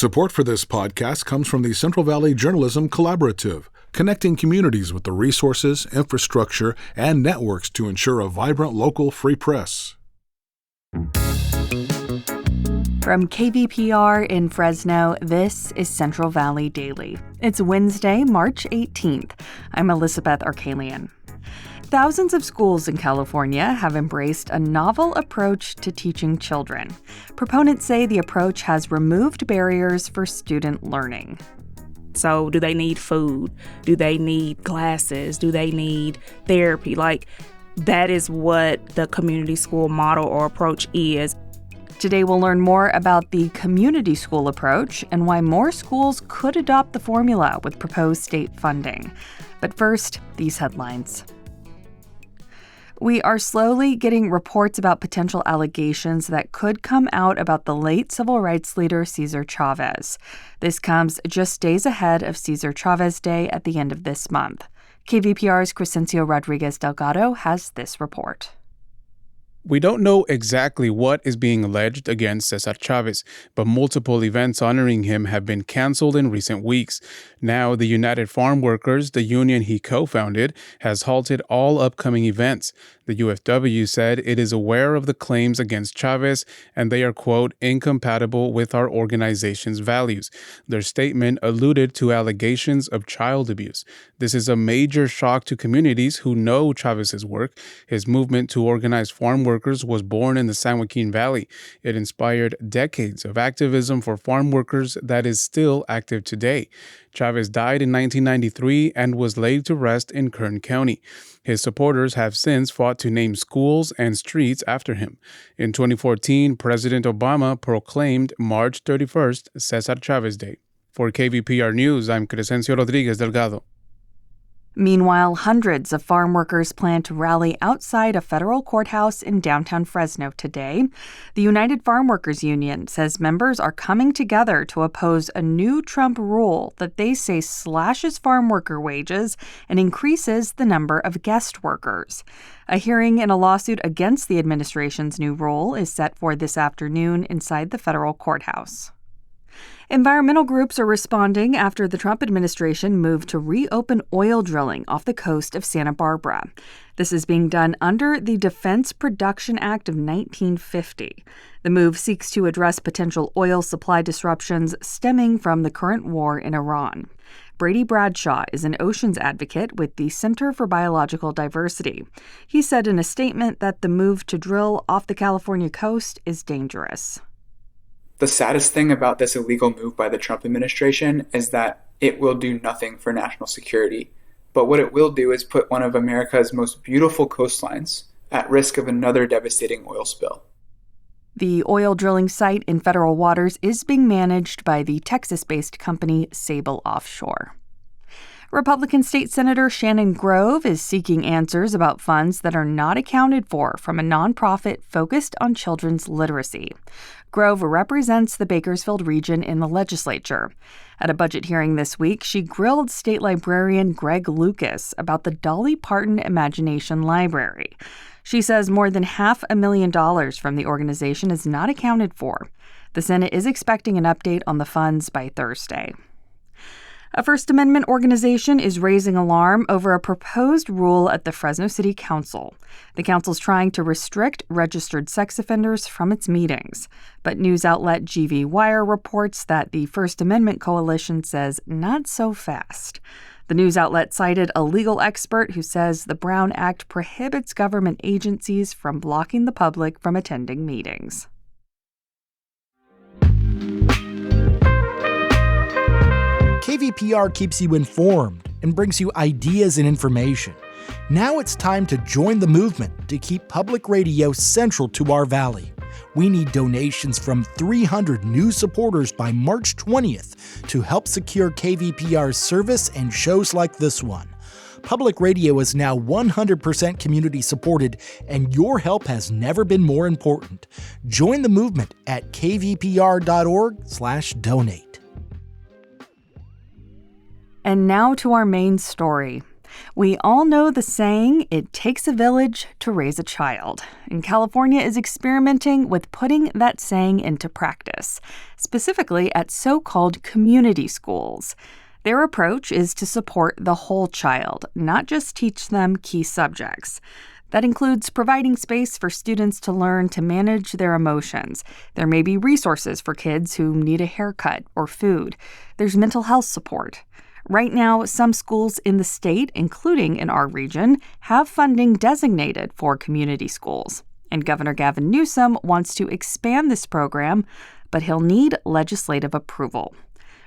Support for this podcast comes from the Central Valley Journalism Collaborative, connecting communities with the resources, infrastructure, and networks to ensure a vibrant local free press. From KVPR in Fresno, this is Central Valley Daily. It's Wednesday, March 18th. I'm Elizabeth Arkalian. Thousands of schools in California have embraced a novel approach to teaching children. Proponents say the approach has removed barriers for student learning. So do they need food? Do they need classes? Do they need therapy? That is what the community school model or approach is. Today we'll learn more about the community school approach and why more schools could adopt the formula with proposed state funding. But first, these headlines. We are slowly getting reports about potential allegations that could come out about the late civil rights leader Cesar Chavez. This comes just days ahead of Cesar Chavez Day at the end of this month. KVPR's Crescencio Rodriguez Delgado has this report. We don't know exactly what is being alleged against Cesar Chavez, but multiple events honoring him have been canceled in recent weeks. Now, the United Farm Workers, the union he co-founded, has halted all upcoming events. The UFW said it is aware of the claims against Chavez, and they are, quote, incompatible with our organization's values. Their statement alluded to allegations of child abuse. This is a major shock to communities who know Chavez's work. His movement to organize farm workers was born in the San Joaquin Valley. It inspired decades of activism for farm workers that is still active today. Chavez died in 1993 and was laid to rest in Kern County. His supporters have since fought to name schools and streets after him. In 2014, President Obama proclaimed March 31st Cesar Chavez Day. For KVPR News, I'm Crescencio Rodriguez Delgado. Meanwhile, hundreds of farm workers plan to rally outside a federal courthouse in downtown Fresno today. The United Farm Workers Union says members are coming together to oppose a new Trump rule that they say slashes farm worker wages and increases the number of guest workers. A hearing in a lawsuit against the administration's new rule is set for this afternoon inside the federal courthouse. Environmental groups are responding after the Trump administration moved to reopen oil drilling off the coast of Santa Barbara. This is being done under the Defense Production Act of 1950. The move seeks to address potential oil supply disruptions stemming from the current war in Iran. Brady Bradshaw is an oceans advocate with the Center for Biological Diversity. He said in a statement that the move to drill off the California coast is dangerous. The saddest thing about this illegal move by the Trump administration is that it will do nothing for national security. But what it will do is put one of America's most beautiful coastlines at risk of another devastating oil spill. The oil drilling site in federal waters is being managed by the Texas-based company Sable Offshore. Republican State Senator Shannon Grove is seeking answers about funds that are not accounted for from a nonprofit focused on children's literacy. Grove represents the Bakersfield region in the legislature. At a budget hearing this week, she grilled state librarian Greg Lucas about the Dolly Parton Imagination Library. She says more than $500,000 from the organization is not accounted for. The Senate is expecting an update on the funds by Thursday. A First Amendment organization is raising alarm over a proposed rule at the Fresno City Council. The council's trying to restrict registered sex offenders from its meetings. But news outlet GV Wire reports that the First Amendment Coalition says not so fast. The news outlet cited a legal expert who says the Brown Act prohibits government agencies from blocking the public from attending meetings. KVPR keeps you informed and brings you ideas and information. Now it's time to join the movement to keep public radio central to our valley. We need donations from 300 new supporters by March 20th to help secure KVPR's service and shows like this one. Public radio is now 100% community supported, and your help has never been more important. Join the movement at kvpr.org/donate. And now to our main story. We all know the saying, it takes a village to raise a child. And California is experimenting with putting that saying into practice, specifically at so-called community schools. Their approach is to support the whole child, not just teach them key subjects. That includes providing space for students to learn to manage their emotions. There may be resources for kids who need a haircut or food. There's mental health support. Right now, some schools in the state, including in our region, have funding designated for community schools. And Governor Gavin Newsom wants to expand this program, but he'll need legislative approval.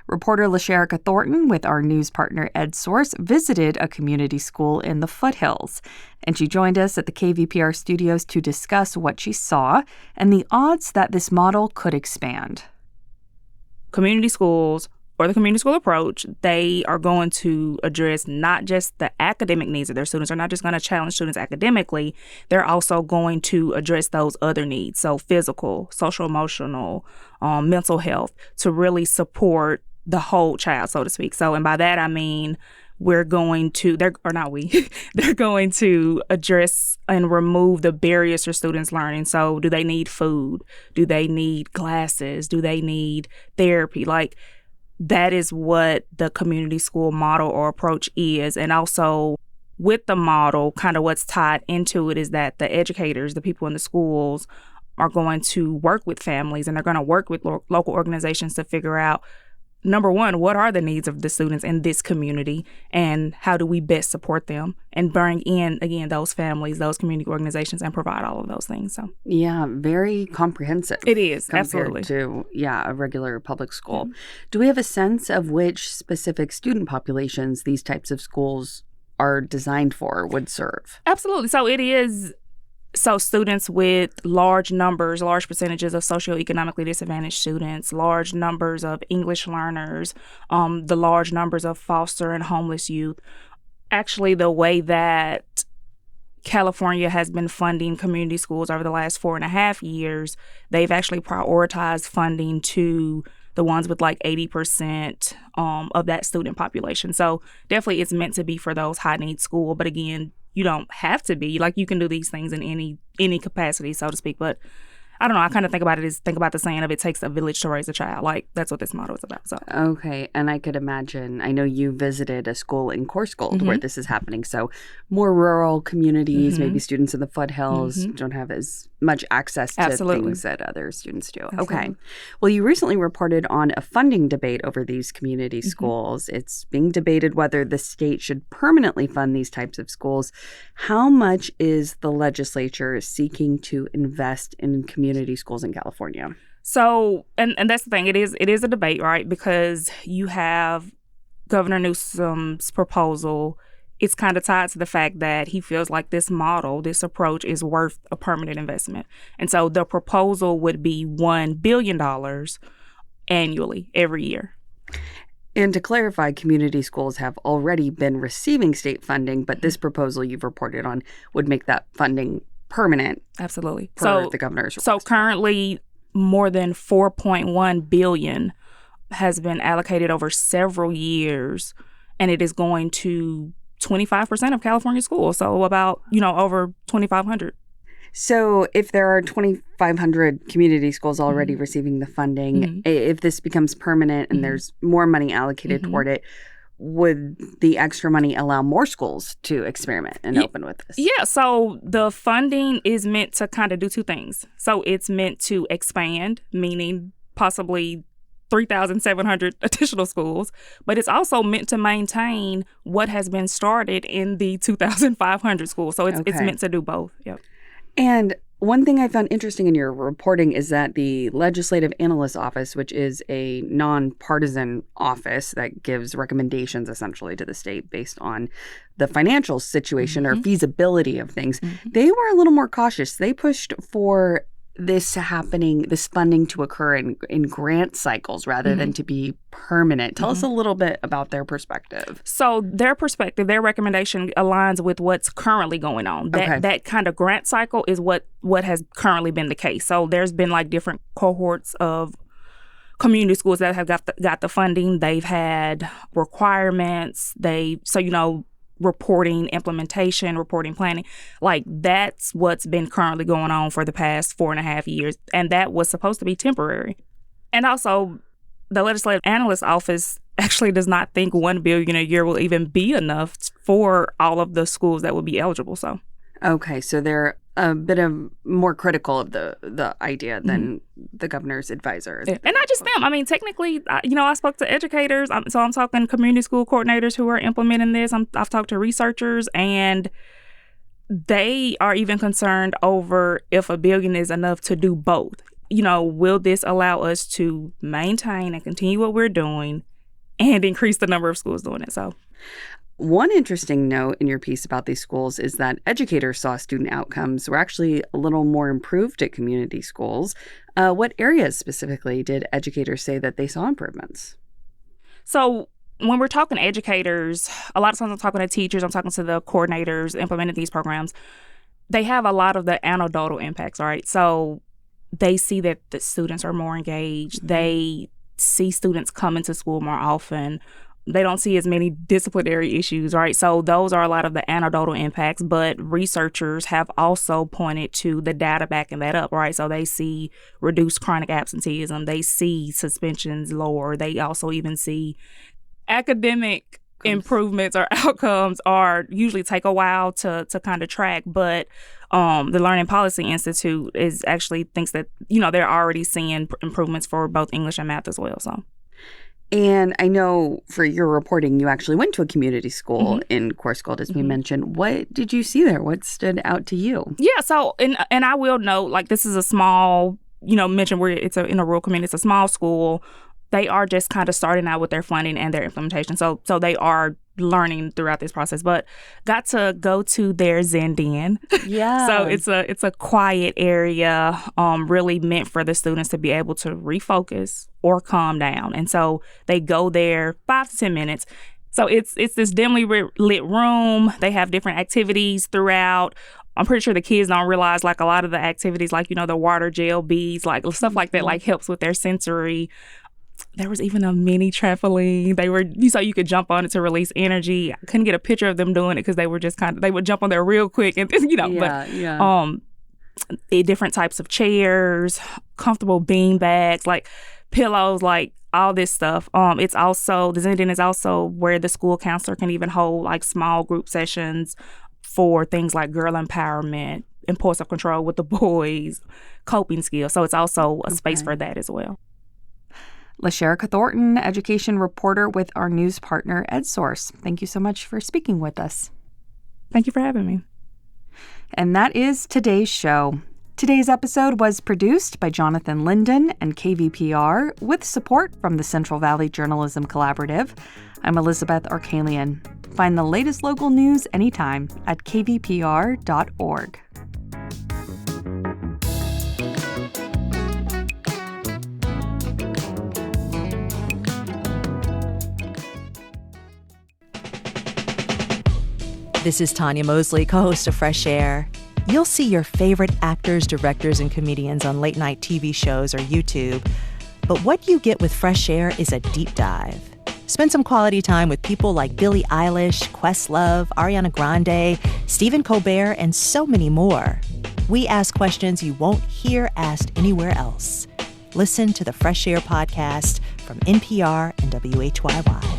Reporter Lasherica Thornton with our news partner EdSource visited a community school in the foothills, and she joined us at the KVPR studios to discuss what she saw and the odds that this model could expand. Community schools, or the community school approach, they are going to address not just the academic needs of their students. They're not just going to challenge students academically. They're also going to address those other needs, so physical, social, emotional, mental health, to really support the whole child, so to speak. So, and by that I mean they're going to address and remove the barriers for students learning. So, do they need food? Do they need glasses? Do they need therapy? That is what the community school model or approach is. And also with the model, kind of what's tied into it is that the educators, the people in the schools, are going to work with families, and they're going to work with local organizations to figure out, number one, what are the needs of the students in this community, and how do we best support them and bring in, again, those families, those community organizations, and provide all of those things. So yeah, very comprehensive. It is, compared absolutely. to, a regular public school. Do we have a sense of which specific student populations these types of schools are designed for, would serve? Absolutely. So it is... So students with large percentages of socioeconomically disadvantaged students, large numbers of English learners, the large numbers of foster and homeless youth. Actually, the way that California has been funding community schools over the last 4.5 years, they've actually prioritized funding to the ones with 80% of that student population. So definitely it's meant to be for those high-need schools. But again, you don't have to be. You can do these things in any capacity, so to speak. But I don't know. I kind of think about the saying of it takes a village to raise a child. That's what this model is about. So. Okay. And I could imagine, I know you visited a school in Coarsegold where this is happening. So more rural communities, maybe students in the foothills don't have as much access to things that other students do. Absolutely. Okay. Well, you recently reported on a funding debate over these community schools. It's being debated whether the state should permanently fund these types of schools. How much is the legislature seeking to invest in community schools in California? So, and that's the thing. It is a debate, right? Because you have Governor Newsom's proposal. It's kind of tied to the fact that he feels like this model, this approach is worth a permanent investment. And so the proposal would be $1 billion annually every year. And to clarify, community schools have already been receiving state funding, but this proposal you've reported on would make that funding permanent. Absolutely. Per the governor's request. So currently more than $4.1 billion has been allocated over several years, and it is going to 25% of California schools, so about, over 2,500. So if there are 2,500 community schools already receiving the funding, if this becomes permanent and there's more money allocated toward it, would the extra money allow more schools to experiment and open with this? Yeah, so the funding is meant to kind of do two things. So it's meant to expand, meaning possibly 3,700 additional schools, but it's also meant to maintain what has been started in the 2,500 schools. So it's meant to do both. Yep. And one thing I found interesting in your reporting is that the Legislative Analyst's Office, which is a nonpartisan office that gives recommendations essentially to the state based on the financial situation or feasibility of things, they were a little more cautious. They pushed for this funding to occur in grant cycles rather than to be permanent. Tell us a little bit about their perspective. So their recommendation aligns with what's currently going on. That kind of grant cycle is what has currently been the case. So there's been different cohorts of community schools that have got the funding. They've had requirements. reporting implementation, reporting planning. Like, that's what's been currently going on for the past 4.5 years. And that was supposed to be temporary. And also, the Legislative Analyst Office actually does not think $1 billion a year will even be enough for all of the schools that would be eligible. So, okay, so they're a bit of more critical of the idea than the governor's advisor. Yeah. And not just them. I mean, technically, I spoke to educators. So I'm talking community school coordinators who are implementing this. I've talked to researchers, and they are even concerned over if $1 billion is enough to do both. Will this allow us to maintain and continue what we're doing and increase the number of schools doing it? So, one interesting note in your piece about these schools is that educators saw student outcomes were actually a little more improved at community schools. What areas specifically did educators say that they saw improvements? So when we're talking to educators, a lot of times I'm talking to teachers, I'm talking to the coordinators implementing these programs. They have a lot of the anecdotal impacts, all right? So they see that the students are more engaged. They see students come into school more often. They don't see as many disciplinary issues, right? So those are a lot of the anecdotal impacts, but researchers have also pointed to the data backing that up, right? So they see reduced chronic absenteeism. They see suspensions lower. They also even see academic improvements or outcomes are usually take a while to kind of track, but the Learning Policy Institute thinks that, they're already seeing improvements for both English and math as well, so. And I know for your reporting, you actually went to a community school in Coarsegold, as we mentioned. What did you see there? What stood out to you? Yeah, so, and I will note, like, this is a small, mention where it's in a rural community. It's a small school. They are just kind of starting out with their funding and their implementation. So they are learning throughout this process, but got to go to their Zen Den. Yeah. So it's a quiet area, really meant for the students to be able to refocus or calm down. And so they go there 5 to 10 minutes. So it's this dimly lit room. They have different activities throughout. I'm pretty sure the kids don't realize, like, a lot of the activities, like, the water gel beads, like stuff like that, like, helps with their sensory. There was even a mini trampoline. So you could jump on it to release energy. I couldn't get a picture of them doing it because they were just they would jump on there real quick and, different types of chairs, comfortable bean bags, like pillows, like all this stuff. It's also, the Zen Den is also where the school counselor can even hold like small group sessions for things like girl empowerment, impulsive control with the boys, coping skills. So it's also a space for that as well. Lasherica Thornton, education reporter with our news partner, EdSource. Thank you so much for speaking with us. Thank you for having me. And that is today's show. Today's episode was produced by Jonathan Linden and KVPR with support from the Central Valley Journalism Collaborative. I'm Elizabeth Arkalian. Find the latest local news anytime at kvpr.org. This is Tanya Mosley, co-host of Fresh Air. You'll see your favorite actors, directors, and comedians on late-night TV shows or YouTube. But what you get with Fresh Air is a deep dive. Spend some quality time with people like Billie Eilish, Questlove, Ariana Grande, Stephen Colbert, and so many more. We ask questions you won't hear asked anywhere else. Listen to the Fresh Air podcast from NPR and WHYY.